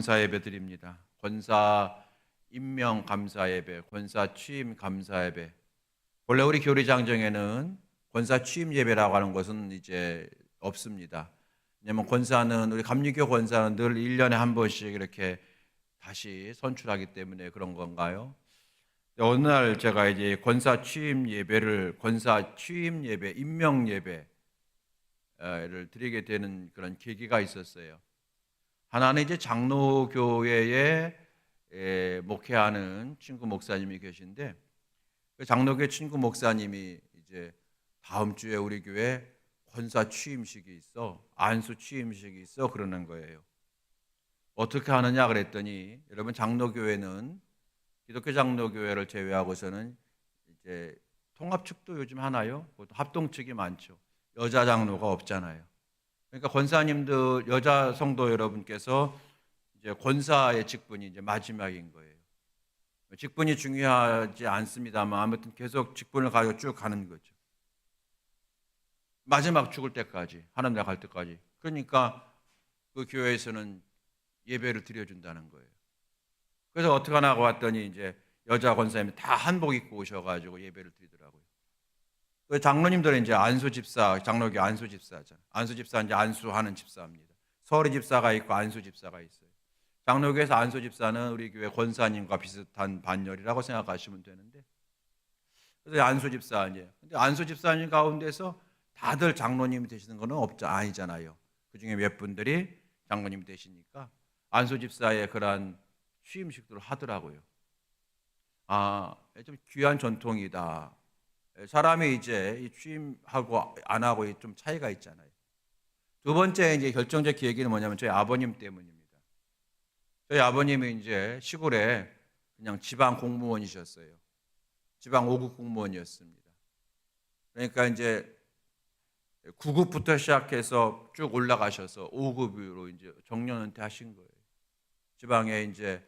감사 예배 드립니다. 권사 임명 감사 예배, 권사 취임 감사 예배. 원래 우리 교리 장정에는 권사 취임 예배라고 하는 것은 이제 없습니다. 왜냐하면 권사는 우리 감리교 권사는 늘 1년에 한 번씩 이렇게 다시 선출하기 때문에 그런 건가요? 어느 날 제가 이제 권사 취임 예배를 권사 취임 예배, 임명 예배를 드리게 되는 그런 계기가 있었어요. 하나는 이제 장로교회에 목회하는 친구 목사님이 계신데, 그 장로교회 친구 목사님이 이제 다음 주에 우리 교회 권사 취임식이 있어, 안수 취임식이 있어 그러는 거예요. 어떻게 하느냐 그랬더니, 여러분 장로교회는 기독교 장로교회를 제외하고서는 이제 통합측도 요즘 하나요? 합동측이 많죠. 여자 장로가 없잖아요. 그러니까 권사님들 여자 성도 여러분께서 이제 권사의 직분이 이제 마지막인 거예요. 직분이 중요하지 않습니다만 아무튼 계속 직분을 가지고 쭉 가는 거죠. 마지막 죽을 때까지, 하나님 나라 갈 때까지. 그러니까 그 교회에서는 예배를 드려준다는 거예요. 그래서 어떻게 하나 하고 왔더니 이제 여자 권사님이 다 한복 입고 오셔가지고 예배를 드리더라고요. 그 장로님들은 이제 안수 집사, 장로교 안수 집사잖아요. 안수 집사 이제 안수하는 집사입니다. 서리 집사가 있고 안수 집사가 있어요. 장로교에서 안수 집사는 우리 교회 권사님과 비슷한 반열이라고 생각하시면 되는데, 그래서 안수 집사 이제 근데 안수 집사님 가운데서 다들 장로님이 되시는 거는 아니잖아요. 그 중에 몇 분들이 장로님이 되시니까 안수 집사의 그러한 취임식들을 하더라고요. 아, 좀 귀한 전통이다. 사람이 이제 취임하고 안 하고 좀 차이가 있잖아요. 두 번째 이제 결정적 계기는 뭐냐면 저희 아버님 때문입니다. 저희 아버님이 이제 시골에 그냥 지방 공무원이셨어요. 지방 5급 공무원이었습니다. 그러니까 이제 9급부터 시작해서 쭉 올라가셔서 5급으로 이제 정년 은퇴하신 거예요. 지방에 이제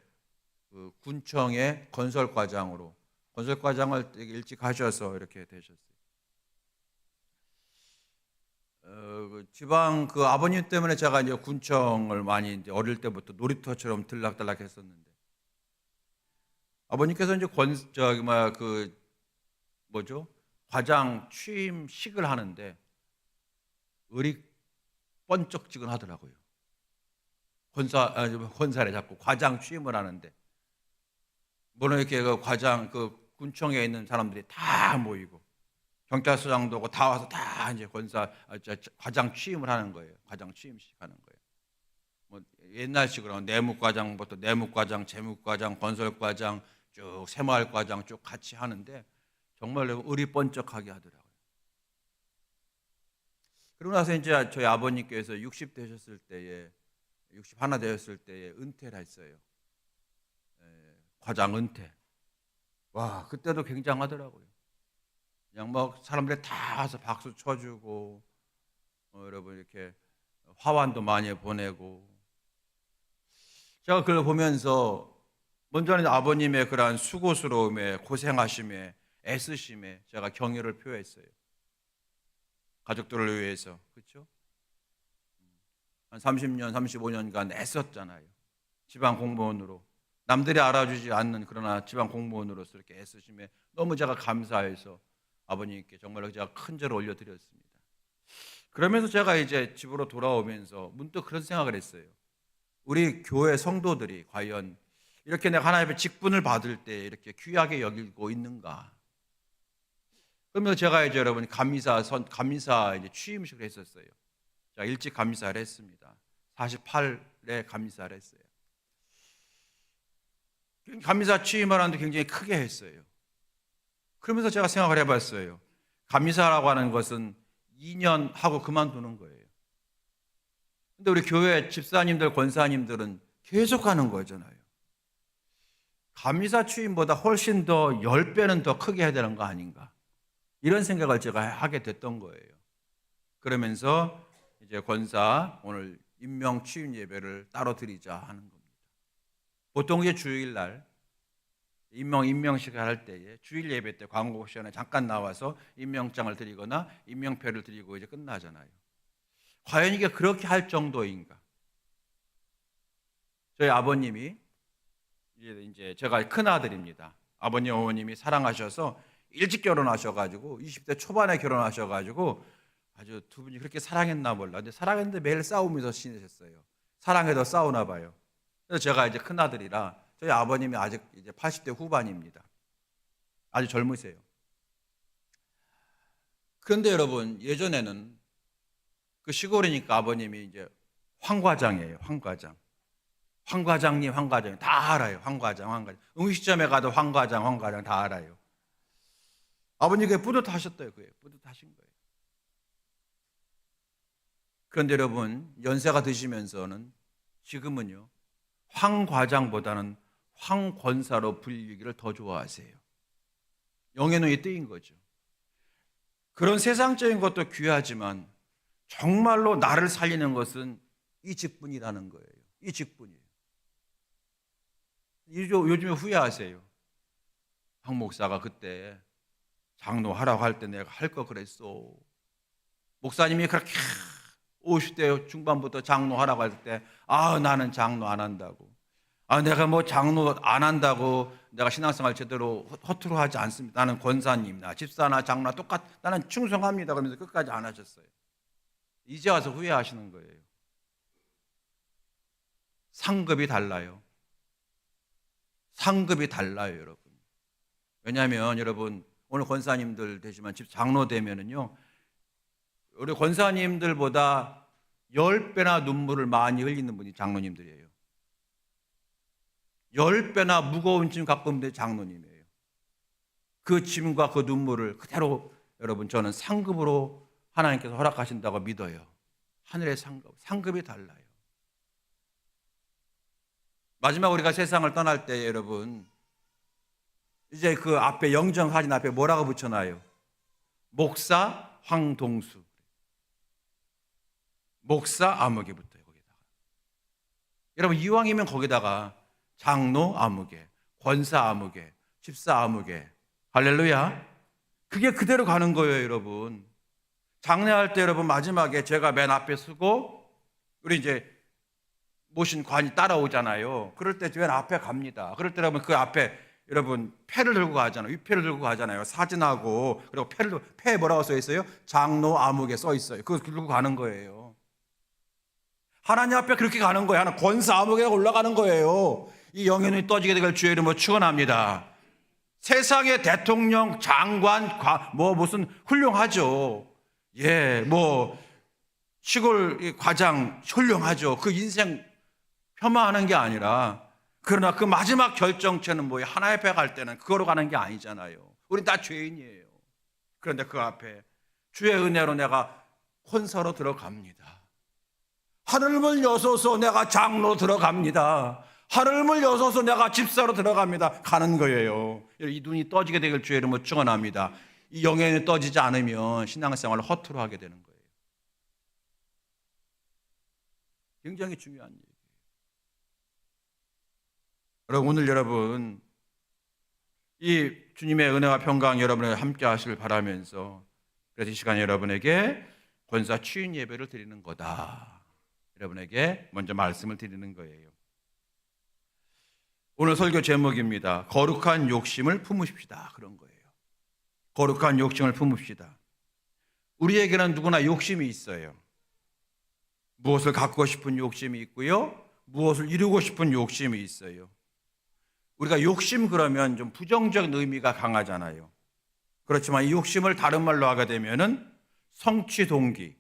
그 군청의 건설과장으로 건설과장을 되게 일찍 하셔서 이렇게 되셨어요. 지방 그 아버님 때문에 제가 이제 군청을 많이 이제 어릴 때부터 놀이터처럼 들락달락 했었는데, 아버님께서 이제 과장 취임식을 하는데 을이 번쩍지근하더라고요. 권사래 자꾸 과장 취임을 하는데, 물론 이렇게 그 과장 그 군청에 있는 사람들이 다 모이고 경찰서장도 오고 다 와서 다 이제 과장 취임을 하는 거예요. 과장 취임식 하는 거예요. 뭐 옛날식으로 내무과장부터 내무과장, 재무과장, 건설과장 쭉 새마을과장 쭉 같이 하는데 정말 의리 번쩍하게 하더라고요. 그러고 나서 이제 저희 아버님께서 60 되셨을 때에 61 되셨을 때에 은퇴를 했어요. 과장 은퇴. 와, 그때도 굉장하더라고요. 그냥 막 사람들이 다 와서 박수 쳐주고, 여러분 이렇게 화환도 많이 보내고. 제가 그걸 보면서 먼저는 아버님의 그러한 수고스러움에, 고생하심에, 애쓰심에 제가 경의를 표했어요. 가족들을 위해서, 그렇죠? 한 30년, 35년간 애썼잖아요. 지방 공무원으로. 남들이 알아주지 않는 그러나 지방 공무원으로서 이렇게 애쓰심에 너무 제가 감사해서 아버님께 정말로 제가 큰 절을 올려드렸습니다. 그러면서 제가 이제 집으로 돌아오면서 문득 그런 생각을 했어요. 우리 교회 성도들이 과연 이렇게 내가 하나님의 직분을 받을 때 이렇게 귀하게 여기고 있는가? 그러면서 제가 이제 여러분 감리사 이제 취임식을 했었어요. 제가 일찍 감리사를 했습니다. 48에 감리사를 했어요. 감리사 취임을 하는데 굉장히 크게 했어요. 그러면서 제가 생각을 해봤어요. 감리사라고 하는 것은 2년 하고 그만두는 거예요. 근데 우리 교회 집사님들, 권사님들은 계속 하는 거잖아요. 감리사 취임보다 훨씬 더 10배는 더 크게 해야 되는 거 아닌가? 이런 생각을 제가 하게 됐던 거예요. 그러면서 이제 권사 오늘 임명 취임 예배를 따로 드리자 하는 겁니다. 보통 이제 주일날 임명식을 할 때에 주일 예배 때 광고 시간에 잠깐 나와서 임명장을 드리거나 임명표를 드리고 이제 끝나잖아요. 과연 이게 그렇게 할 정도인가? 저희 아버님이 이제 제가 큰 아들입니다. 아버님 어머님이 사랑하셔서 일찍 결혼하셔가지고 20대 초반에 결혼하셔가지고 아주 두 분이 그렇게 사랑했나 몰라. 근데 사랑했는데 매일 싸우면서 지내셨어요. 사랑해도 싸우나 봐요. 그래서 제가 이제 큰 아들이라 저희 아버님이 아직 이제 80대 후반입니다. 아주 젊으세요. 그런데 여러분, 예전에는 그 시골이니까 아버님이 이제 황과장이에요. 황과장. 황과장님, 황과장 다 알아요. 황과장. 음식점에 가도 황과장 다 알아요. 아버님께 뿌듯하셨대요. 그게 뿌듯하신 거예요. 그런데 여러분, 연세가 드시면서는 지금은요, 황과장보다는 황권사로 불리기를 더 좋아하세요. 영의 눈이 뜨인 거죠. 그런 세상적인 것도 귀하지만 정말로 나를 살리는 것은 이 직분이라는 거예요. 이 직분이에요. 요즘에 후회하세요. 황 목사가 그때 장로하라고 할 때 내가 할 거 그랬어. 목사님이 그렇게 50대 중반부터 장로하라고 할 때 나는 장로 안 한다고. 내가 뭐 장로 안 한다고 내가 신앙생활 제대로 허투루 하지 않습니다. 나는 권사님이나 집사나 장로나 나는 충성합니다. 그러면서 끝까지 안 하셨어요. 이제 와서 후회하시는 거예요. 상급이 달라요. 상급이 달라요, 여러분. 왜냐하면 여러분, 오늘 권사님들 되지만 집 장로 되면은요, 우리 권사님들보다 10배나 눈물을 많이 흘리는 분이 장로님들이에요. 10배나 무거운 짐 갖고 있는 분이 장로님이에요. 그 짐과 그 눈물을 그대로 여러분, 저는 상급으로 하나님께서 허락하신다고 믿어요. 하늘의 상급이 달라요. 마지막 우리가 세상을 떠날 때 여러분, 이제 그 앞에 영정 사진 앞에 뭐라고 붙여놔요? 목사 황동수. 목사 아무개 붙어요, 거기다가. 여러분, 이왕이면 거기다가 장로 아무개, 권사 아무개, 집사 아무개. 할렐루야. 그게 그대로 가는 거예요, 여러분. 장례할 때 여러분, 마지막에 제가 맨 앞에 서고 우리 이제 모신 관이 따라오잖아요. 그럴 때 맨 앞에 갑니다. 그럴 때 여러분, 그 앞에 여러분 패를 들고 가잖아요. 위패를 들고 가잖아요. 사진하고. 그리고 패에 뭐라고 써 있어요? 장로 아무개 써 있어요. 그거 들고 가는 거예요. 하나님 앞에 그렇게 가는 거예요. 하나 권사 아무개가 올라가는 거예요. 이 영혼이 떠지게 되길 주의 이름으로 축원합니다. 세상의 대통령, 장관, 무슨 훌륭하죠. 시골 과장 훌륭하죠. 그 인생 폄하하는 게 아니라, 그러나 그 마지막 결정체는 뭐예요? 하나님 앞에 갈 때는 그거로 가는 게 아니잖아요. 우리 다 죄인이에요. 그런데 그 앞에 주의 은혜로 내가 권사로 들어갑니다. 하늘문을 여서서 내가 장로 들어갑니다. 하늘문을 여서서 내가 집사로 들어갑니다. 가는 거예요. 이 눈이 떠지게 되길 주의 이름으로 축원합니다. 이 영의 눈이 떠지지 않으면 신앙생활을 허투루 하게 되는 거예요. 굉장히 중요한 얘기예요. 오늘 여러분, 이 주님의 은혜와 평강 여러분에게 함께 하시길 바라면서, 그래서 이 시간 여러분에게 권사 취임 예배를 드리는 거다, 여러분에게 먼저 말씀을 드리는 거예요. 오늘 설교 제목입니다. 거룩한 욕심을 품으십시다. 그런 거예요. 거룩한 욕심을 품읍시다. 우리에게는 누구나 욕심이 있어요. 무엇을 갖고 싶은 욕심이 있고요, 무엇을 이루고 싶은 욕심이 있어요. 우리가 욕심 그러면 좀 부정적인 의미가 강하잖아요. 그렇지만 이 욕심을 다른 말로 하게 되면은 성취 동기,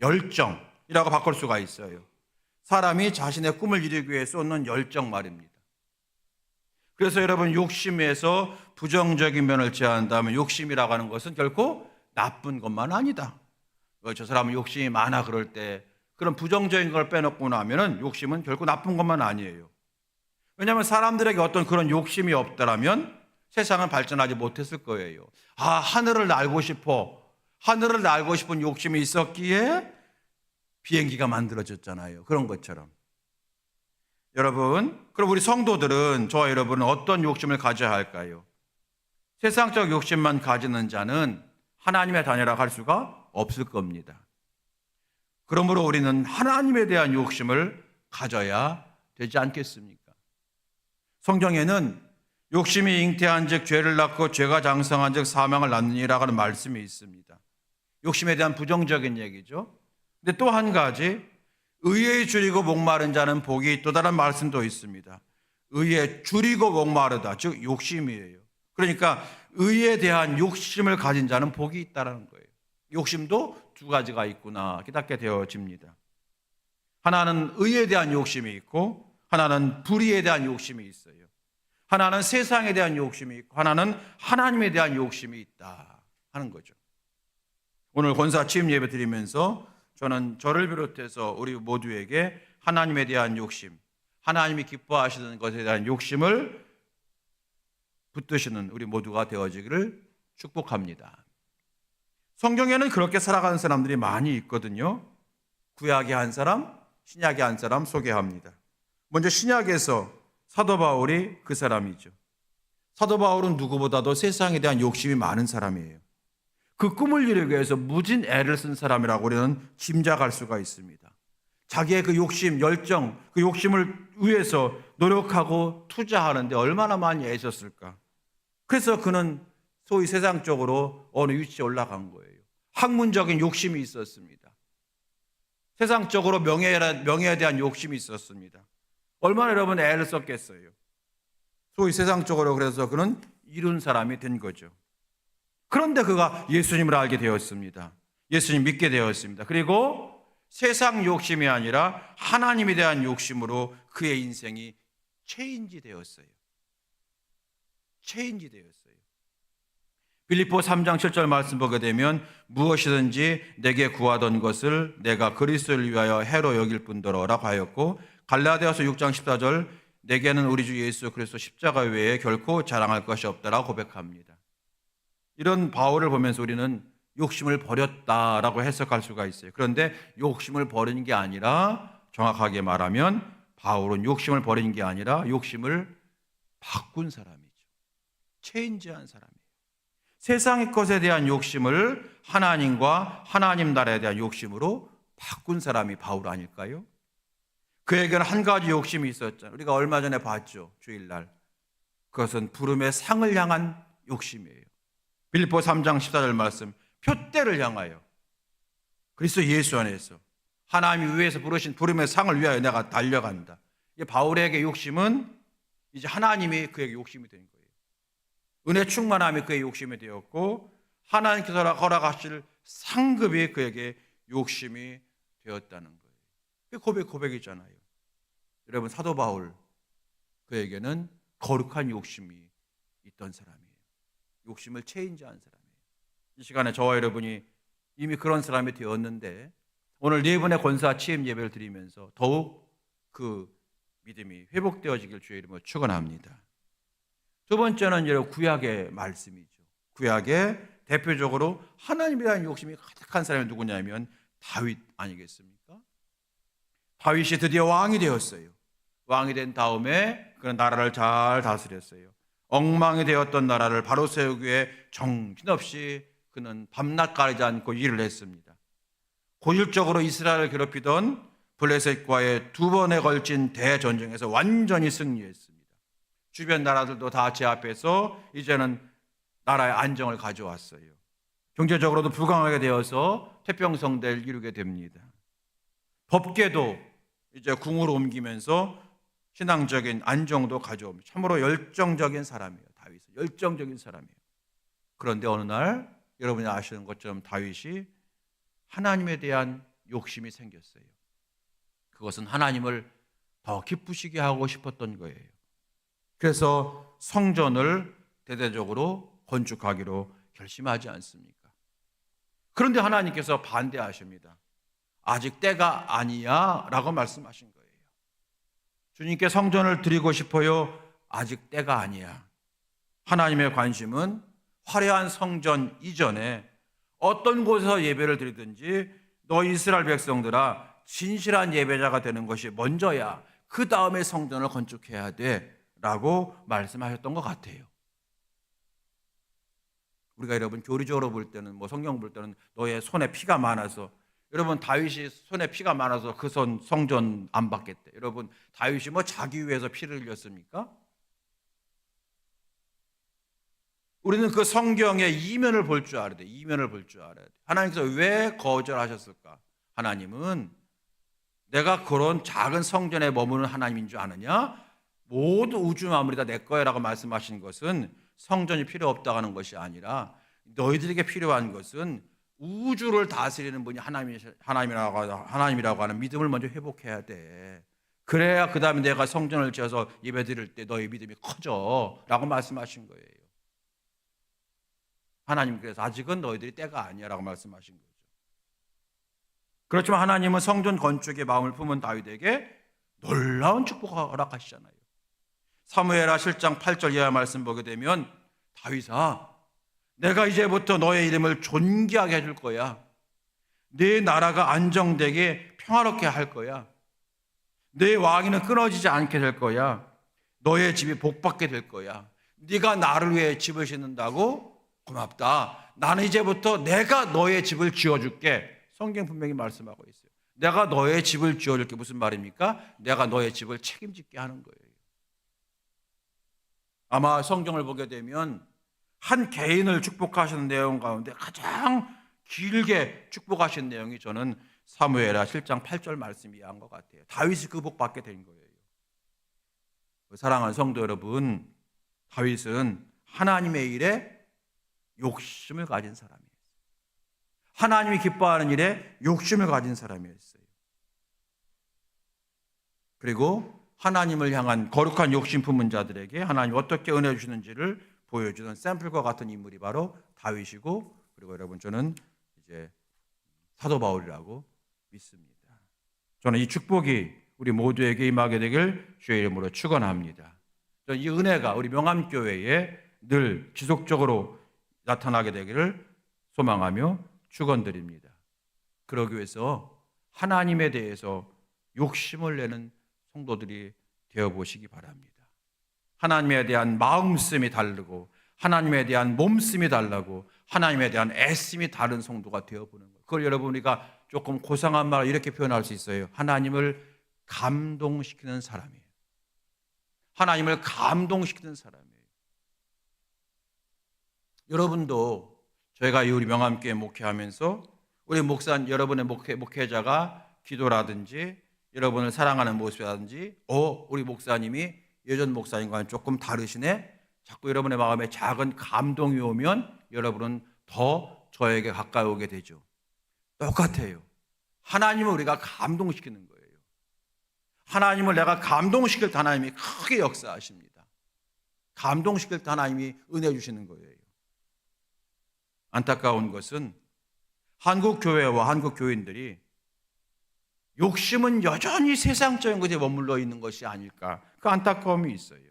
열정이라고 바꿀 수가 있어요. 사람이 자신의 꿈을 이루기 위해 쏟는 열정 말입니다. 그래서 여러분, 욕심에서 부정적인 면을 제한한다면 욕심이라고 하는 것은 결코 나쁜 것만 아니다. 저 사람은 욕심이 많아 그럴 때 그런 부정적인 걸 빼놓고 나면은 욕심은 결코 나쁜 것만 아니에요. 왜냐하면 사람들에게 어떤 그런 욕심이 없더라면 세상은 발전하지 못했을 거예요. 하늘을 날고 싶은 욕심이 있었기에 비행기가 만들어졌잖아요. 그런 것처럼. 여러분, 그럼 우리 성도들은, 저와 여러분은 어떤 욕심을 가져야 할까요? 세상적 욕심만 가지는 자는 하나님의 자녀라고 할 수가 없을 겁니다. 그러므로 우리는 하나님에 대한 욕심을 가져야 되지 않겠습니까? 성경에는 욕심이 잉태한 즉 죄를 낳고 죄가 장성한 즉 사망을 낳느니라 하는 말씀이 있습니다. 욕심에 대한 부정적인 얘기죠. 근데 또 한 가지, 의에 줄이고 목마른 자는 복이 또 다른 말씀도 있습니다. 의에 줄이고 목마르다, 즉 욕심이에요. 그러니까 의에 대한 욕심을 가진 자는 복이 있다는 거예요. 욕심도 두 가지가 있구나 깨닫게 되어집니다. 하나는 의에 대한 욕심이 있고 하나는 불의에 대한 욕심이 있어요. 하나는 세상에 대한 욕심이 있고 하나는 하나님에 대한 욕심이 있다 하는 거죠. 오늘 권사 취임 예배 드리면서 저는 저를 비롯해서 우리 모두에게 하나님에 대한 욕심, 하나님이 기뻐하시는 것에 대한 욕심을 붙드시는 우리 모두가 되어지기를 축복합니다. 성경에는 그렇게 살아가는 사람들이 많이 있거든요. 구약의 한 사람, 신약의 한 사람 소개합니다. 먼저 신약에서 사도 바울이 그 사람이죠. 사도 바울은 누구보다도 세상에 대한 욕심이 많은 사람이에요. 그 꿈을 이루기 위해서 무진 애를 쓴 사람이라고 우리는 짐작할 수가 있습니다. 자기의 그 욕심, 열정, 그 욕심을 위해서 노력하고 투자하는데 얼마나 많이 애썼을까. 그래서 그는 소위 세상적으로 어느 위치에 올라간 거예요. 학문적인 욕심이 있었습니다. 세상적으로 명예에 대한 욕심이 있었습니다. 얼마나 여러분 애를 썼겠어요. 소위 세상적으로 그래서 그는 이룬 사람이 된 거죠. 그런데 그가 예수님을 알게 되었습니다. 예수님 믿게 되었습니다. 그리고 세상 욕심이 아니라 하나님에 대한 욕심으로 그의 인생이 체인지 되었어요. 체인지 되었어요. 빌립보 3장 7절 말씀 보게 되면 무엇이든지 내게 구하던 것을 내가 그리스도를 위하여 해로 여길 뿐더러라고 하였고, 갈라디아서 6장 14절 내게는 우리 주 예수 그리스도 십자가 외에 결코 자랑할 것이 없다라고 고백합니다. 이런 바울을 보면서 우리는 욕심을 버렸다라고 해석할 수가 있어요. 그런데 욕심을 버린 게 아니라, 정확하게 말하면 바울은 욕심을 버린 게 아니라 욕심을 바꾼 사람이죠. 체인지한 사람이에요. 세상의 것에 대한 욕심을 하나님과 하나님 나라에 대한 욕심으로 바꾼 사람이 바울 아닐까요? 그에게는 한 가지 욕심이 있었잖아요. 우리가 얼마 전에 봤죠. 주일날. 그것은 부름의 상을 향한 욕심이에요. 빌립보 3장 14절 말씀, 표대를 향하여 그리스도 예수 안에서 하나님이 위에서 부르신 부름의 상을 위하여 내가 달려간다. 바울에게 욕심은 이제 하나님이 그에게 욕심이 된 거예요. 은혜 충만함이 그의 욕심이 되었고 하나님께서 허락하실 상급이 그에게 욕심이 되었다는 거예요. 그게 고백이잖아요. 여러분, 사도 바울, 그에게는 거룩한 욕심이 있던 사람이에요. 욕심을 체인지한 사람이에요. 이 시간에 저와 여러분이 이미 그런 사람이 되었는데 오늘 네 분의 권사 취임 예배를 드리면서 더욱 그 믿음이 회복되어지길 주의 이름으로 축원합니다. 두 번째는 여러분 구약의 말씀이죠. 구약에 대표적으로 하나님에 대한 욕심이 가득한 사람이 누구냐면 다윗 아니겠습니까? 다윗이 드디어 왕이 되었어요. 왕이 된 다음에 그는 나라를 잘 다스렸어요. 엉망이 되었던 나라를 바로 세우기 위해 정신없이 그는 밤낮 가리지 않고 일을 했습니다. 고질적으로 이스라엘을 괴롭히던 블레셋과의 두 번에 걸친 대전쟁에서 완전히 승리했습니다. 주변 나라들도 다 제압해서 이제는 나라의 안정을 가져왔어요. 경제적으로도 부강하게 되어서 태평성대를 이루게 됩니다. 법계도 이제 궁으로 옮기면서 신앙적인 안정도 가져옵니다. 참으로 열정적인 사람이에요. 다윗은 열정적인 사람이에요. 그런데 어느 날 여러분이 아시는 것처럼 다윗이 하나님에 대한 욕심이 생겼어요. 그것은 하나님을 더 기쁘시게 하고 싶었던 거예요. 그래서 성전을 대대적으로 건축하기로 결심하지 않습니까? 그런데 하나님께서 반대하십니다. 아직 때가 아니야 라고 말씀하신 거예요. 주님께 성전을 드리고 싶어요? 아직 때가 아니야. 하나님의 관심은 화려한 성전 이전에 어떤 곳에서 예배를 드리든지 너 이스라엘 백성들아 진실한 예배자가 되는 것이 먼저야. 그 다음에 성전을 건축해야 돼 라고 말씀하셨던 것 같아요. 우리가 여러분 교리적으로 볼 때는 성경 볼 때는 너의 손에 피가 많아서 여러분 다윗이 손에 피가 많아서 그 성전 안 받겠대. 여러분 다윗이 뭐 자기 위해서 피를 흘렸습니까? 우리는 그 성경의 이면을 볼 줄 알아야 돼. 이면을 볼 줄 알아야 돼. 하나님께서 왜 거절하셨을까? 하나님은 내가 그런 작은 성전에 머무는 하나님인 줄 아느냐? 모두 우주 만물이 다 내 거야라고 말씀하신 것은 성전이 필요 없다고 하는 것이 아니라 너희들에게 필요한 것은 우주를 다스리는 분이 하나님이라고 하는 믿음을 먼저 회복해야 돼. 그래야 그 다음에 내가 성전을 지어서 예배 드릴 때 너희 믿음이 커져 라고 말씀하신 거예요. 하나님 그래서 아직은 너희들이 때가 아니야 라고 말씀하신 거죠. 그렇지만 하나님은 성전 건축의 마음을 품은 다윗에게 놀라운 축복을 허락하시잖아요. 사무엘하 7장 8절 이하 말씀 보게 되면 다윗아 내가 이제부터 너의 이름을 존귀하게 해줄 거야. 네 나라가 안정되게 평화롭게 할 거야. 네 왕위는 끊어지지 않게 될 거야. 너의 집이 복받게 될 거야. 네가 나를 위해 집을 짓는다고? 고맙다. 나는 이제부터 내가 너의 집을 지어줄게. 성경 분명히 말씀하고 있어요. 내가 너의 집을 지어줄게. 무슨 말입니까? 내가 너의 집을 책임질게 하는 거예요. 아마 성경을 보게 되면 한 개인을 축복하시는 내용 가운데 가장 길게 축복하신 내용이 저는 사무엘하 7장 8절 말씀이야 한 것 같아요. 다윗이 그 복 받게 된 거예요. 사랑하는 성도 여러분, 다윗은 하나님의 일에 욕심을 가진 사람이에요. 하나님이 기뻐하는 일에 욕심을 가진 사람이었어요. 그리고 하나님을 향한 거룩한 욕심 품은 자들에게 하나님이 어떻게 은혜 주시는지를 보여주는 샘플과 같은 인물이 바로 다윗이고, 그리고 여러분 저는 이제 사도 바울이라고 믿습니다. 저는 이 축복이 우리 모두에게 임하게 되길 주의 이름으로 축원합니다. 저는 이 은혜가 우리 명암교회에 늘 지속적으로 나타나게 되기를 소망하며 축원드립니다. 그러기 위해서 하나님에 대해서 욕심을 내는 성도들이 되어보시기 바랍니다. 하나님에 대한 마음씀이 다르고 하나님에 대한 몸씀이 다르고 하나님에 대한 애씀이 다른 성도가 되어보는 거예요. 그걸 여러분 우리가 조금 고상한 말로 이렇게 표현할 수 있어요. 하나님을 감동시키는 사람이에요. 하나님을 감동시키는 사람이에요. 여러분도 저희가 우리 명함교회 목회하면서 우리 여러분의 목회자가 기도라든지 여러분을 사랑하는 모습이라든지 우리 목사님이 예전 목사님과는 조금 다르시네. 자꾸 여러분의 마음에 작은 감동이 오면 여러분은 더 저에게 가까이 오게 되죠. 똑같아요. 하나님을 우리가 감동시키는 거예요. 하나님을 내가 감동시킬 때 하나님이 크게 역사하십니다. 감동시킬 때 하나님이 은혜 주시는 거예요. 안타까운 것은 한국 교회와 한국 교인들이 욕심은 여전히 세상적인 것에 머물러 있는 것이 아닐까, 그 안타까움이 있어요.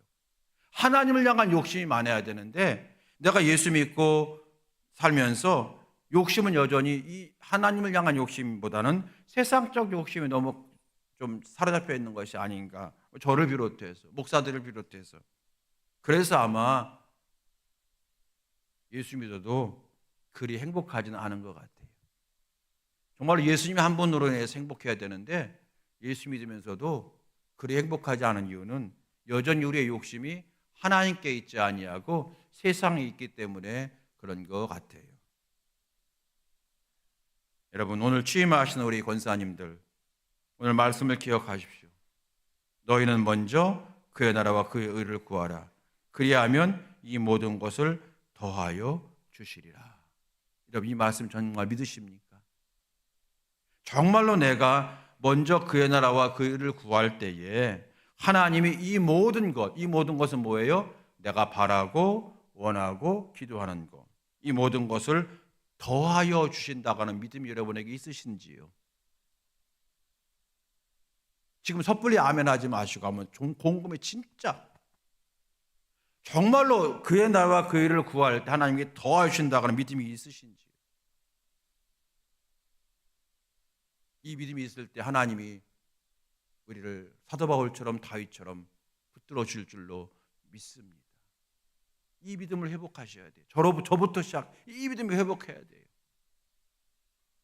하나님을 향한 욕심이 많아야 되는데 내가 예수 믿고 살면서 욕심은 여전히 이 하나님을 향한 욕심보다는 세상적 욕심이 너무 좀 사로잡혀 있는 것이 아닌가, 저를 비롯해서 목사들을 비롯해서. 그래서 아마 예수 믿어도 그리 행복하지는 않은 것 같아요. 정말 예수님이 한 분으로 인해서 행복해야 되는데 예수 믿으면서도 그리 행복하지 않은 이유는 여전히 우리의 욕심이 하나님께 있지 아니하고 세상에 있기 때문에 그런 것 같아요. 여러분 오늘 취임하시는 우리 권사님들, 오늘 말씀을 기억하십시오. 너희는 먼저 그의 나라와 그의 의를 구하라. 그리하면 이 모든 것을 더하여 주시리라. 여러분 이 말씀 정말 믿으십니까? 정말로 내가 먼저 그의 나라와 그의 의를 구할 때에 하나님이 이 모든 것은 뭐예요? 내가 바라고 원하고 기도하는 것, 이 모든 것을 더하여 주신다고 하는 믿음이 여러분에게 있으신지요? 지금 섣불리 아멘하지 마시고 한번 곰곰이 진짜 정말로 그의 나라와 그의 의를 구할 때 하나님이 더하여 주신다고 하는 믿음이 있으신지요? 이 믿음이 있을 때 하나님이 우리를 사도 바울처럼 다윗처럼 붙들어 줄 줄로 믿습니다. 이 믿음을 회복하셔야 돼요. 저부터 시작 이 믿음을 회복해야 돼요.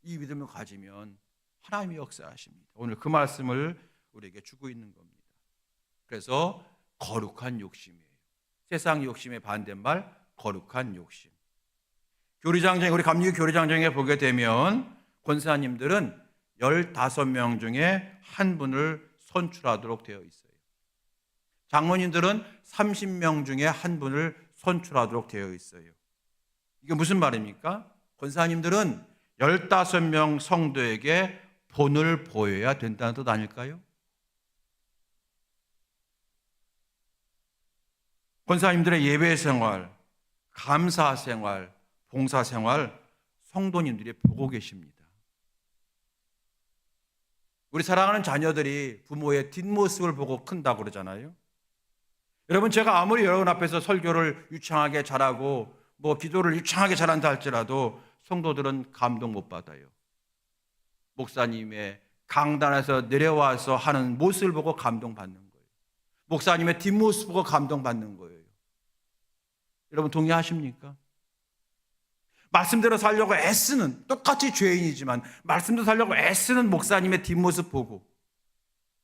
이 믿음을 가지면 하나님이 역사하십니다. 오늘 그 말씀을 우리에게 주고 있는 겁니다. 그래서 거룩한 욕심이에요. 세상 욕심의 반대말 거룩한 욕심. 교리장정, 우리 감리교 교리장정에 보게 되면 권사님들은 15명 중에 한 분을 선출하도록 되어 있어요. 장로님들은 30명 중에 한 분을 선출하도록 되어 있어요. 이게 무슨 말입니까? 권사님들은 15명 성도에게 본을 보여야 된다는 뜻 아닐까요? 권사님들의 예배 생활, 감사 생활, 봉사 생활 성도님들이 보고 계십니다. 우리 사랑하는 자녀들이 부모의 뒷모습을 보고 큰다고 그러잖아요. 여러분, 제가 아무리 여러분 앞에서 설교를 유창하게 잘하고 기도를 유창하게 잘한다 할지라도 성도들은 감동 못 받아요. 목사님의 강단에서 내려와서 하는 모습을 보고 감동받는 거예요. 목사님의 뒷모습 보고 감동받는 거예요. 여러분 동의하십니까? 말씀대로 살려고 애쓰는, 똑같이 죄인이지만 말씀대로 살려고 애쓰는 목사님의 뒷모습 보고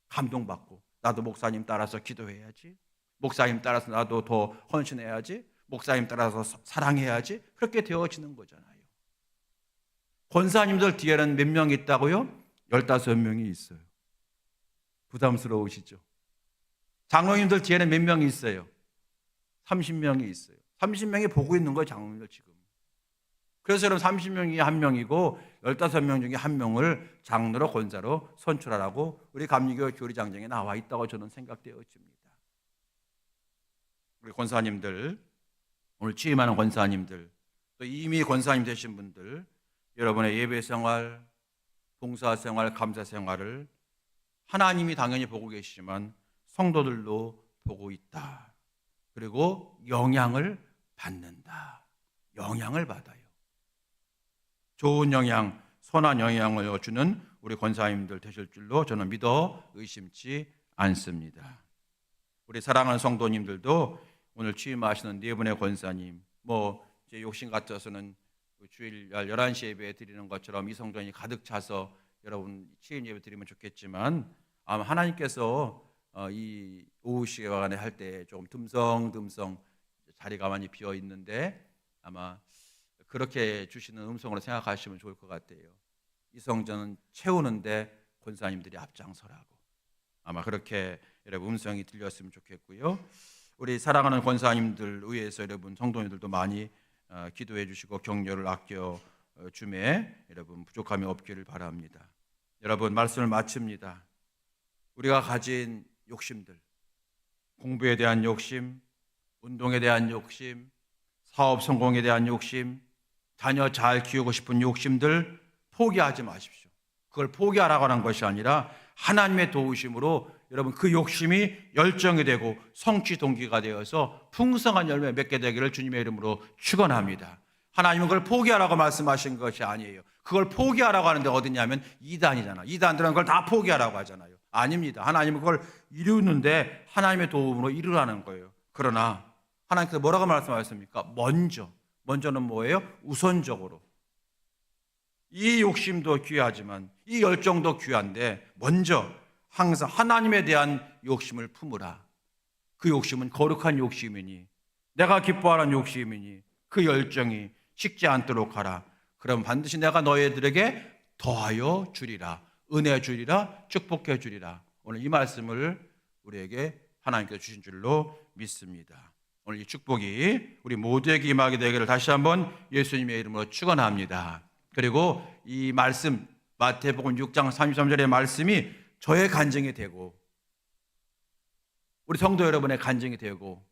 감동받고, 나도 목사님 따라서 기도해야지, 목사님 따라서 나도 더 헌신해야지, 목사님 따라서 사랑해야지, 그렇게 되어지는 거잖아요. 권사님들 뒤에는 몇 명이 있다고요? 15명이 있어요. 부담스러우시죠? 장로님들 뒤에는 몇 명이 있어요? 30명이 있어요. 30명이 보고 있는 거예요, 장로님들 지금. 그래서 여러분 30명이 한 명이고 15명 중에 한 명을 장로로 권사로 선출하라고 우리 감리교 교리장정에 나와 있다고 저는 생각되어집니다. 우리 권사님들, 오늘 취임하는 권사님들, 또 이미 권사님 되신 분들, 여러분의 예배 생활, 봉사 생활, 감사 생활을 하나님이 당연히 보고 계시지만 성도들도 보고 있다. 그리고 영향을 받는다. 영향을 받아요. 좋은 영향, 선한 영향을 주는 우리 권사님들 되실 줄로 저는 믿어 의심치 않습니다. 우리 사랑하는 성도님들도 오늘 취임하시는 네 분의 권사님, 제 욕심 같아서는 주일날 11시 예배 드리는 것처럼 이 성전이 가득 차서 여러분 취임 예배 드리면 좋겠지만, 아마 하나님께서 이 오후 시간에 할 때 좀 듬성듬성 자리가 많이 비어 있는데 아마 그렇게 주시는 음성으로 생각하시면 좋을 것 같아요. 이 성전은 채우는데 권사님들이 앞장서라고, 아마 그렇게 여러분 음성이 들렸으면 좋겠고요. 우리 사랑하는 권사님들 위해서 여러분 성도님들도 많이 기도해 주시고 격려를 아껴 주매 여러분 부족함이 없기를 바랍니다. 여러분, 말씀을 마칩니다. 우리가 가진 욕심들, 공부에 대한 욕심, 운동에 대한 욕심, 사업 성공에 대한 욕심, 자녀 잘 키우고 싶은 욕심들 포기하지 마십시오. 그걸 포기하라고 하는 것이 아니라 하나님의 도우심으로 여러분 그 욕심이 열정이 되고 성취 동기가 되어서 풍성한 열매 맺게 되기를 주님의 이름으로 축원합니다. 하나님은 그걸 포기하라고 말씀하신 것이 아니에요. 그걸 포기하라고 하는데 어디냐면 이단이잖아. 이단들은 그걸 다 포기하라고 하잖아요. 아닙니다. 하나님은 그걸 이루는데 하나님의 도움으로 이루라는 거예요. 그러나 하나님께서 뭐라고 말씀하셨습니까? 먼저는 뭐예요? 우선적으로. 이 욕심도 귀하지만 이 열정도 귀한데 먼저 항상 하나님에 대한 욕심을 품으라. 그 욕심은 거룩한 욕심이니, 내가 기뻐하는 욕심이니 그 열정이 식지 않도록 하라. 그럼 반드시 내가 너희들에게 더하여 주리라, 은혜 주리라, 축복해 주리라. 오늘 이 말씀을 우리에게 하나님께서 주신 줄로 믿습니다. 오늘 이 축복이 우리 모두에게 임하게 되기를 다시 한번 예수님의 이름으로 축원합니다. 그리고 이 말씀 마태복음 6장 33절의 말씀이 저의 간증이 되고 우리 성도 여러분의 간증이 되고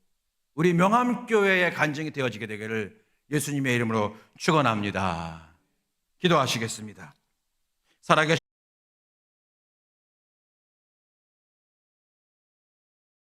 우리 명암교회의 간증이 되어지게 되기를 예수님의 이름으로 축원합니다. 기도하시겠습니다. 살아계신